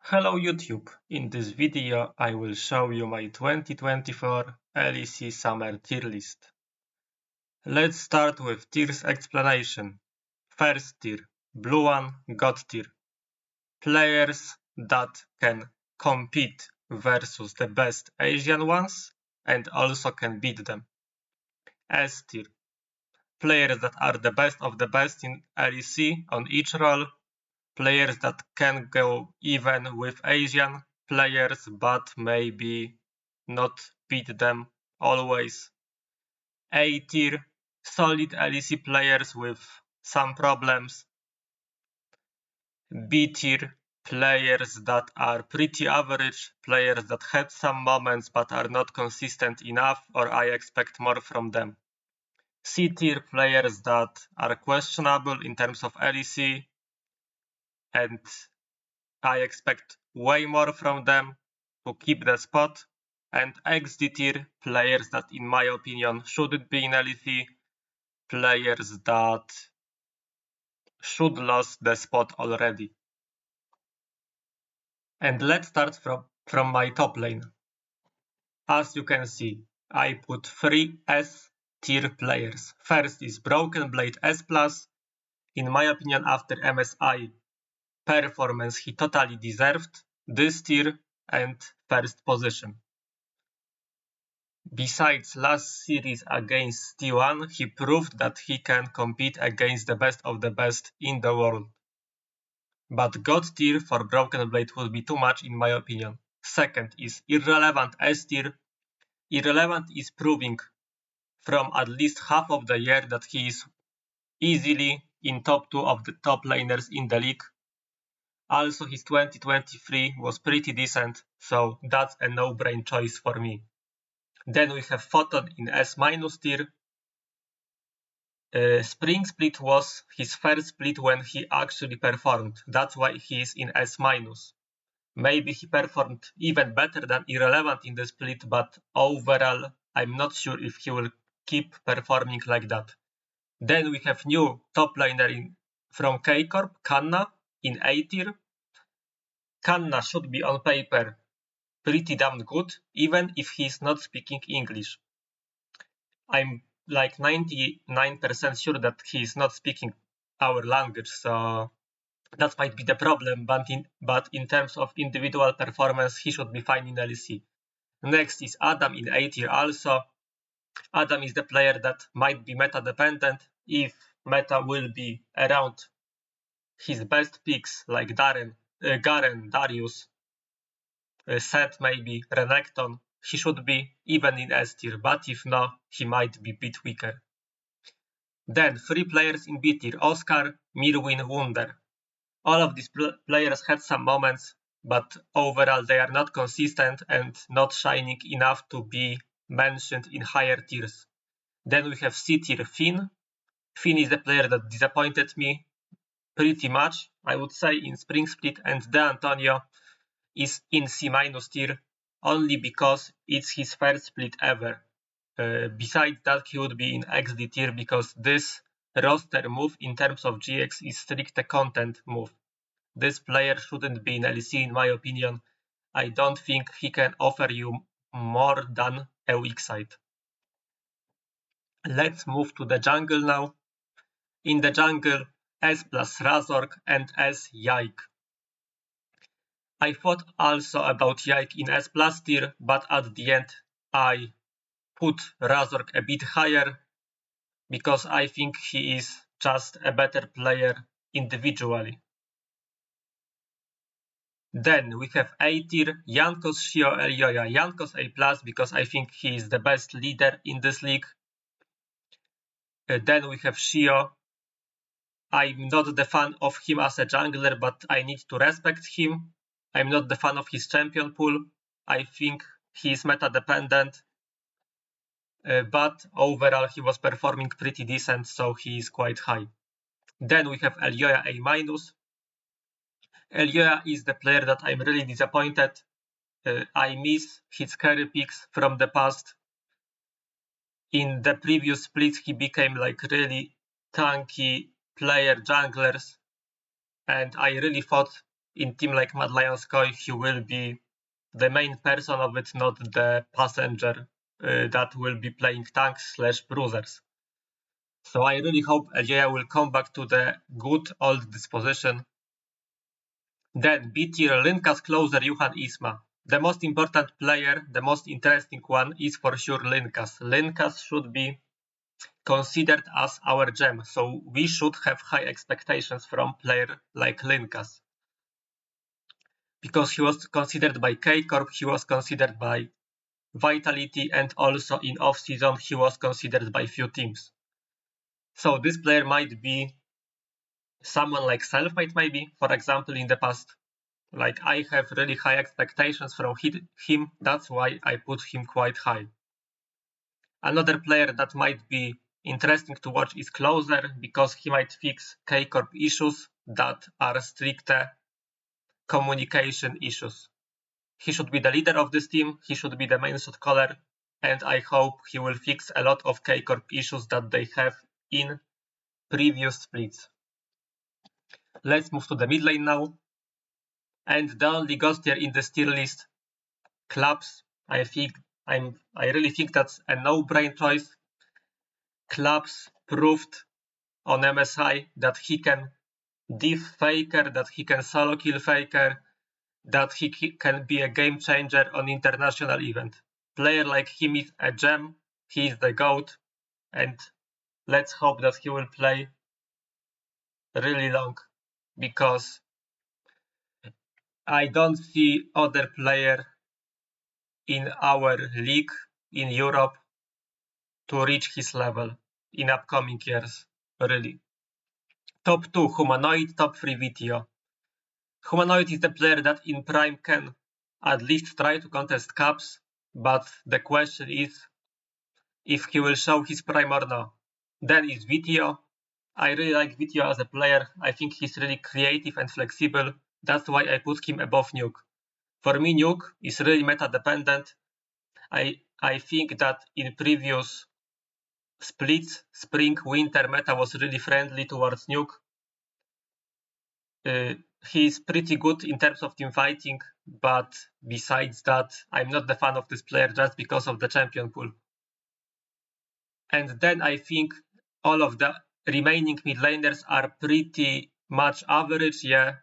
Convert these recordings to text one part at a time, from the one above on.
Hello YouTube, in this video I will show you my 2024 LEC Summer tier list. Let's start with tiers explanation. First tier, blue one, God tier. Players that can compete versus the best Asian ones and also can beat them. S tier, players that are the best of the best in LEC on each role. Players that can go even with Asian players but maybe not beat them always. A tier, solid LEC players with some problems. B tier, players that are pretty average, players that had some moments but are not consistent enough or I expect more from them. C tier, players that are questionable in terms of LEC and I expect way more from them to keep the spot, and XD tier players that in my opinion shouldn't be in LEC, players that should lose the spot already. And let's start from my top lane. As you can see, I put 3 S tier players. First is Broken Blade S+. In my opinion, after MSI performance, he totally deserved this tier and first position. Besides last series against T1, he proved that he can compete against the best of the best in the world. But God tier for Broken Blade would be too much in my opinion. Second is Irrelevant S tier. Irrelevant is proving from at least half of the year that he is easily in top 2 of the top laners in the league. Also his 2023 was pretty decent, so that's a no-brain choice for me. Then we have Photon in S- tier. Spring Split was his first split when he actually performed. That's why he is in S-. Maybe he performed even better than Irrelevant in the split, but overall, I'm not sure if he will keep performing like that. Then we have new top laner from K-Corp, Kanna, in A tier. Kanna should be on paper pretty damn good, even if he's not speaking English. I'm like 99% sure that he's not speaking our language, so that might be the problem, but in terms of individual performance, he should be fine in LEC. Next is Adam in A tier also. Adam is the player that might be meta dependent if meta will be around his best picks like Garen, Darius, Seth maybe, Renekton. He should be even in S tier, but if not, he might be a bit weaker. Then 3 players in B tier, Oscar, Mirwin, Wunder. All of these players had some moments, but overall they are not consistent and not shining enough to be mentioned in higher tiers. Then we have C tier, Finn. Finn is the player that disappointed me pretty much, I would say, in Spring Split, and De Antonio is in C- tier only because it's his first split ever. Besides that, he would be in XD tier because this roster move in terms of GX is strict a content move. This player shouldn't be in LEC in my opinion. I don't think he can offer you more than a weak side. Let's move to the jungle now. In the jungle, S plus Razork and S Yike. I thought also about Yike in S plus tier, but at the end I put Razork a bit higher because I think he is just a better player individually. Then we have A tier, Jankos, Shio, Elioya. Jankos A plus because I think he is the best leader in this league. Then we have Shio. I'm not the fan of him as a jungler, but I need to respect him. I'm not the fan of his champion pool. I think he is meta dependent. But overall he was performing pretty decent, so he is quite high. Then we have Elioya A minus. Elioya is the player that I'm really disappointed. I miss his carry picks from the past. In the previous splits, he became like really tanky player junglers, and I really thought in team like Mad Lions Koi, he will be the main person of it, not the passenger that will be playing tanks / bruisers. So I really hope Elgeia will come back to the good old disposition. Then B-tier Linka's closer Johan Isma. The most important player, the most interesting one is for sure Linkas. Linkas should be considered as our gem, so we should have high expectations from player like Linkas. Because he was considered by K-Corp, he was considered by Vitality, and also in off-season he was considered by few teams. So this player might be someone like Selfmade maybe, for example, in the past. Like I have really high expectations from him, that's why I put him quite high. Another player that might be interesting to watch is Closer, because he might fix K-Corp issues that are strict communication issues. He should be the leader of this team, he should be the main shot caller, and I hope he will fix a lot of K-Corp issues that they have in previous splits. Let's move to the mid lane now. And the only ghost tier in this tier list, Clubs. I really think that's a no-brain choice. Clubs proved on MSI that he can div Faker, that he can solo kill Faker, that he can be a game changer on international event. Player like him is a gem, he is the GOAT, and let's hope that he will play really long, because I don't see other player in our league in Europe to reach his level in upcoming years, really. Top 2 Humanoid, top 3 Vitio. Humanoid is the player that in Prime can at least try to contest caps, but the question is if he will show his Prime or not. Then is Vitio. I really like Vitio as a player. I think he's really creative and flexible. That's why I put him above Nuke. For me, Nuke is really meta dependent. I think that in previous splits, spring, winter meta was really friendly towards Nuke. He's pretty good in terms of team fighting, but besides that, I'm not the fan of this player just because of the champion pool. And then I think all of the remaining mid laners are pretty much average. Yeah,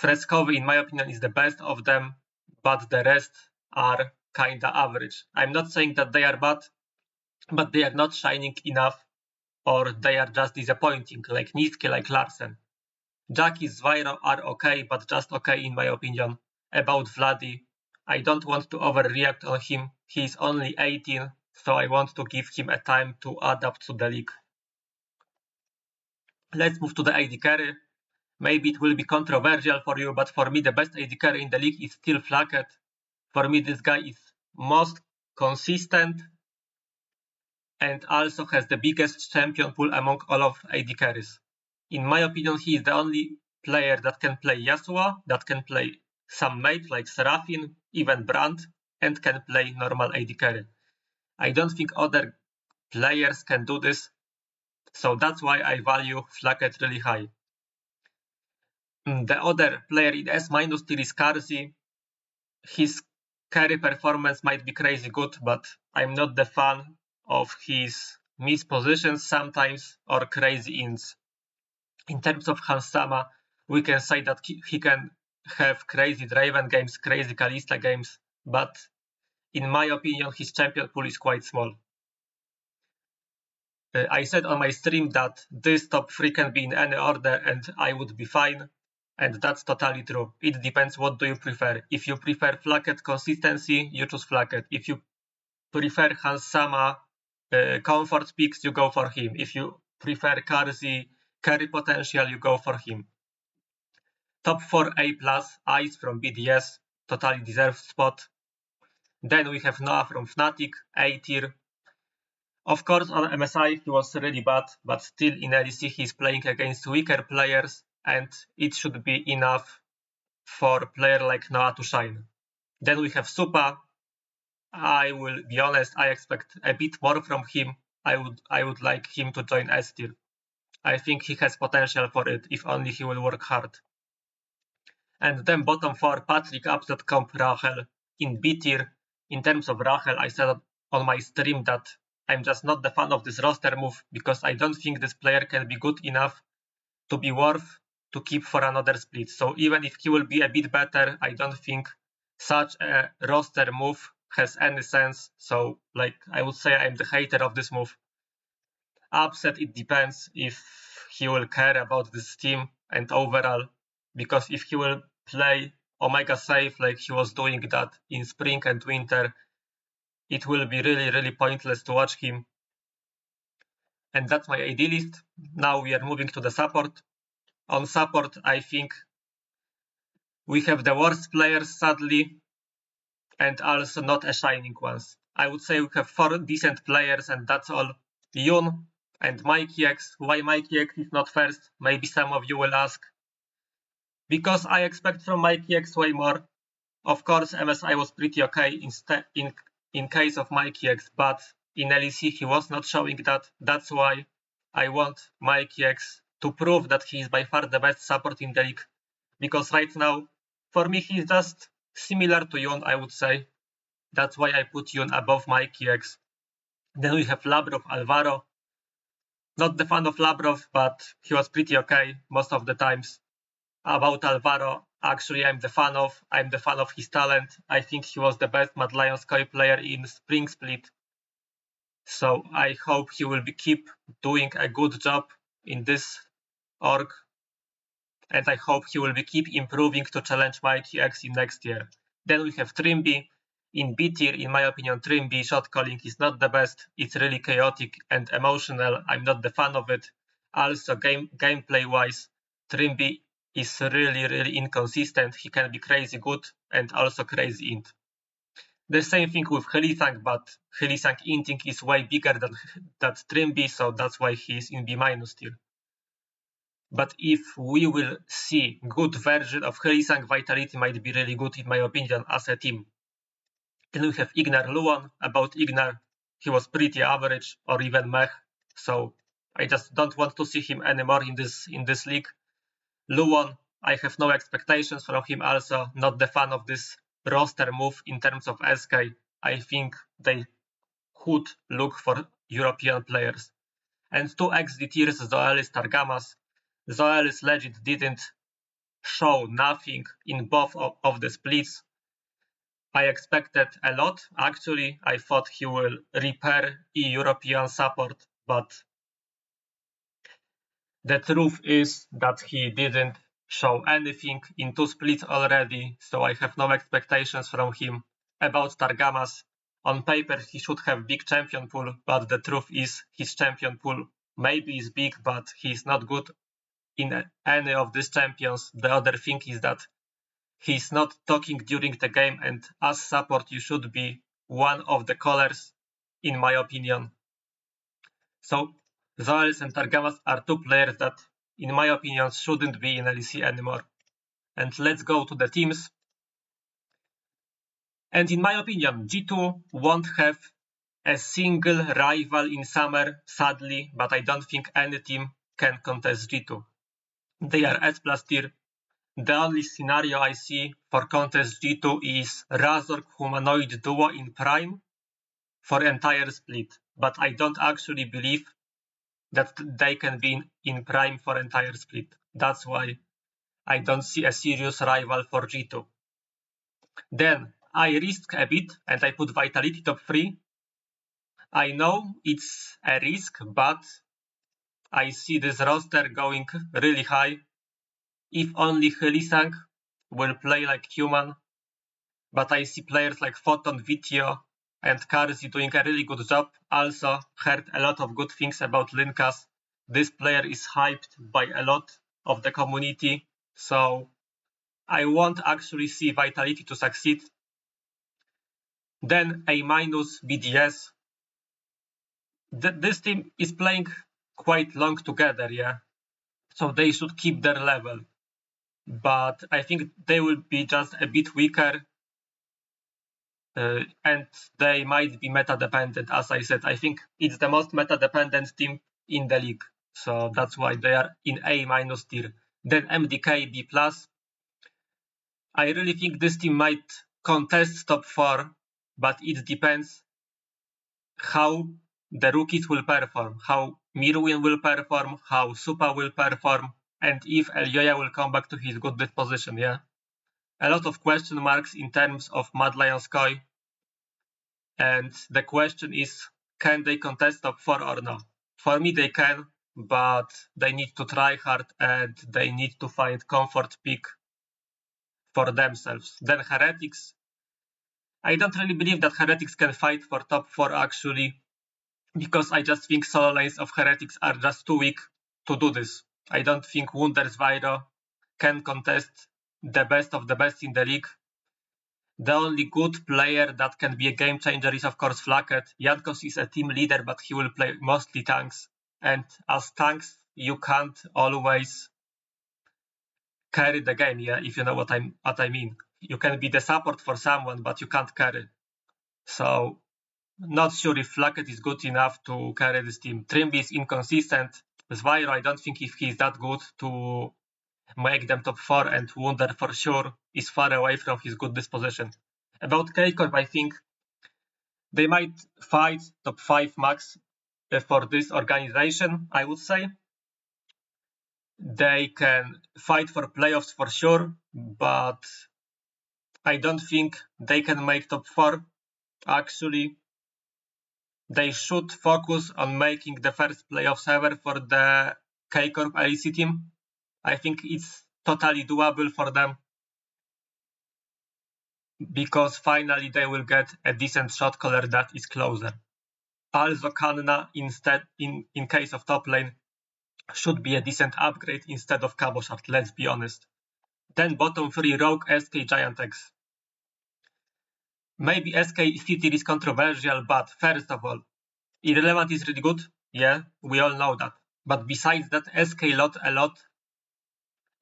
Frescovi, in my opinion, is the best of them, but the rest are kinda average. I'm not saying that they are bad, but they are not shining enough, or they are just disappointing, like Niski, like Larsen. Jackie, Zvairo are okay, but just okay in my opinion. About Vladi, I don't want to overreact on him. He's only 18, so I want to give him a time to adapt to the league. Let's move to the AD carry. Maybe it will be controversial for you, but for me the best AD carry in the league is still Flacket. For me this guy is most consistent and also has the biggest champion pool among all of AD carries. In my opinion, he is the only player that can play Yasuo, that can play some mate like Seraphine, even Brand, and can play normal AD carry. I don't think other players can do this, so that's why I value Flacket really high. The other player in S- tier is Karzi. His carry performance might be crazy good, but I'm not the fan of his missed positions sometimes or crazy ins. In terms of Hans Sama, we can say that he can have crazy Draven games, crazy Kalista games, but in my opinion, his champion pool is quite small. I said on my stream that this top 3 can be in any order and I would be fine, and that's totally true. It depends what do you prefer. If you prefer Flacket consistency, you choose Flacket. If you prefer Hans Sama comfort picks, you go for him. If you prefer Karzi carry potential, you go for him. Top 4 A+, Ice from BDS, totally deserved spot. Then we have Noah from Fnatic, A tier. Of course, on MSI he was really bad, but still in LEC he's playing against weaker players, and it should be enough for a player like Noah to shine. Then we have Supa. I will be honest, I expect a bit more from him. I would like him to join S tier. I think he has potential for it if only he will work hard. And then bottom 4, Patrick, Upset Comp, Rachel in B tier. In terms of Rachel, I said on my stream that I'm just not the fan of this roster move because I don't think this player can be good enough to be worth to keep for another split. So even if he will be a bit better, I don't think such a roster move has any sense. So like I would say I'm the hater of this move. Upset, it depends if he will care about this team and overall, because if he will play Omega safe like he was doing that in spring and winter, it will be really pointless to watch him. And that's my AD list. Now we are moving to the support. On support, I think we have the worst players, sadly, and also not a shining ones. I would say we have 4 decent players, and that's all. Yun and Mikey X. Why Mikey X is not first? Maybe some of you will ask. Because I expect from Mikey X way more. Of course, MSI was pretty okay in case of Mikey X, but in LEC he was not showing that. That's why I want Mikey X to prove that he is by far the best support in the league. Because right now, for me, he's just similar to Yun, I would say. That's why I put Yun above Mikey X. Then we have Labrov, Alvaro. Not the fan of Labrov, but he was pretty okay most of the times. About Alvaro, actually I'm the fan of his talent. I think he was the best Mad Lions Koi player in Spring Split. So I hope he will keep doing a good job in this org. And I hope he will keep improving to challenge Mikey X in next year. Then we have Trimby. In B tier, in my opinion, Trimby shot calling is not the best. It's really chaotic and emotional. I'm not the fan of it. Also, gameplay wise, Trimby is really inconsistent. He can be crazy good and also crazy int. The same thing with Helisang, but Helisang inting is way bigger than that Trimby, so that's why he is in B- tier. But if we will see good version of Helisang, Vitality might be really good in my opinion as a team. Then we have Ignar Luon. About Ignar, he was pretty average or even meh, so I just don't want to see him anymore in this league. Luon, I have no expectations from him also, not the fan of this roster move in terms of SK. I think they could look for European players. And 2 XD tiers, Zoelis, Targamas. Zoelis legit didn't show nothing in both of the splits. I expected a lot. Actually, I thought he will repair European support, but the truth is that he didn't show anything in 2 splits already, so I have no expectations from him. About Targamas, on paper he should have big champion pool, but the truth is his champion pool maybe is big, but he's not good in any of these champions. The other thing is that he's not talking during the game, and as support you should be one of the callers, in my opinion. So Zoelis and Targamas are 2 players that, in my opinion, shouldn't be in LEC anymore. And let's go to the teams. And in my opinion, G2 won't have a single rival in summer, sadly, but I don't think any team can contest G2. They are S+ tier. The only scenario I see for contest G2 is Razork Humanoid Duo in Prime for entire split, but I don't actually believe that they can be in Prime for entire split. That's why I don't see a serious rival for G2. Then I risk a bit and I put Vitality top 3. I know it's a risk, but I see this roster going really high. If only Helisang will play like human, but I see players like Photon, Vitio, and Karzi doing a really good job. Also heard a lot of good things about Linkas. This player is hyped by a lot of the community, so I won't actually see Vitality to succeed. Then A- BDS. This team is playing quite long together, yeah, so they should keep their level. But I think they will be just a bit weaker, and they might be meta-dependent, as I said. I think it's the most meta-dependent team in the league, so that's why they are in A- tier. Then MDK B+. I really think this team might contest top 4, but it depends how the rookies will perform, how Mirwin will perform, how Supa will perform, and if Elyoya will come back to his good disposition, yeah. A lot of question marks in terms of Mad Lions Koi, and the question is, can they contest top 4 or no? For me, they can, but they need to try hard and they need to find comfort pick for themselves. Then Heretics, I don't really believe that Heretics can fight for top 4 actually, because I just think solo lanes of Heretics are just too weak to do this. I don't think Wunders Vyro can contest the best of the best in the league. The only good player that can be a game changer is of course Flacket. Jankos is a team leader, but he will play mostly tanks. And as tanks, you can't always carry the game, yeah, if you know what I mean. You can be the support for someone, but you can't carry. So not sure if Flacket is good enough to carry this team. Trimby is inconsistent. Zvyro, I don't think if he's that good to make them top 4, and Wunder for sure is far away from his good disposition. About K-Corp, I think they might fight top 5 max for this organization, I would say. They can fight for playoffs for sure, but I don't think they can make top 4. Actually, they should focus on making the first playoffs ever for the K-Corp LEC team. I think it's totally doable for them, because finally they will get a decent shot caller that is closer. Also, Kanna, instead, in case of top lane, should be a decent upgrade instead of Cabochard, let's be honest. Then bottom 3, Rogue, SK, Giant X. Maybe SK City is controversial, but first of all, Irrelevant is really good. Yeah, we all know that. But besides that, SK lot a lot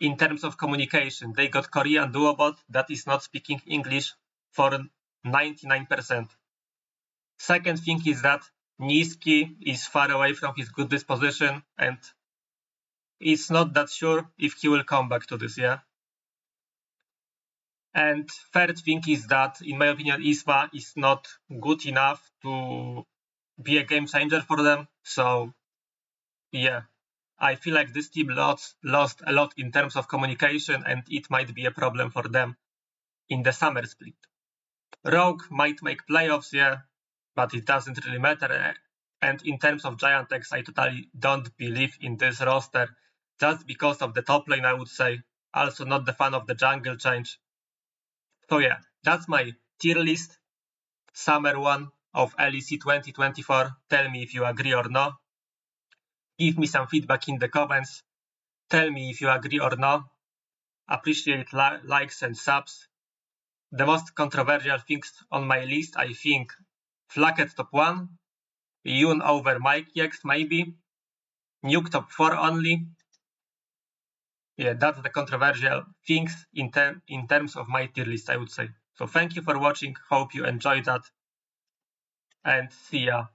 in terms of communication. They got Korean duobot that is not speaking English for 99%. Second thing is that Niski is far away from his good disposition and is not that sure if he will come back to this, yeah. And third thing is that, in my opinion, Isma is not good enough to be a game changer for them. So, yeah, I feel like this team lost a lot in terms of communication, and it might be a problem for them in the summer split. Rogue might make playoffs, yeah, but it doesn't really matter. And in terms of Giant X, I totally don't believe in this roster just because of the top lane, I would say. Also not the fan of the jungle change. So yeah, that's my tier list, summer one of LEC 2024. Tell me if you agree or not. Give me some feedback in the comments. Tell me if you agree or not. Appreciate likes and subs. The most controversial things on my list, I think, Flacket top 1, Yun over Mikey-X maybe, Nuke top 4 only. Yeah, that's the controversial things in terms of my tier list, I would say. So thank you for watching. Hope you enjoyed that. And see ya.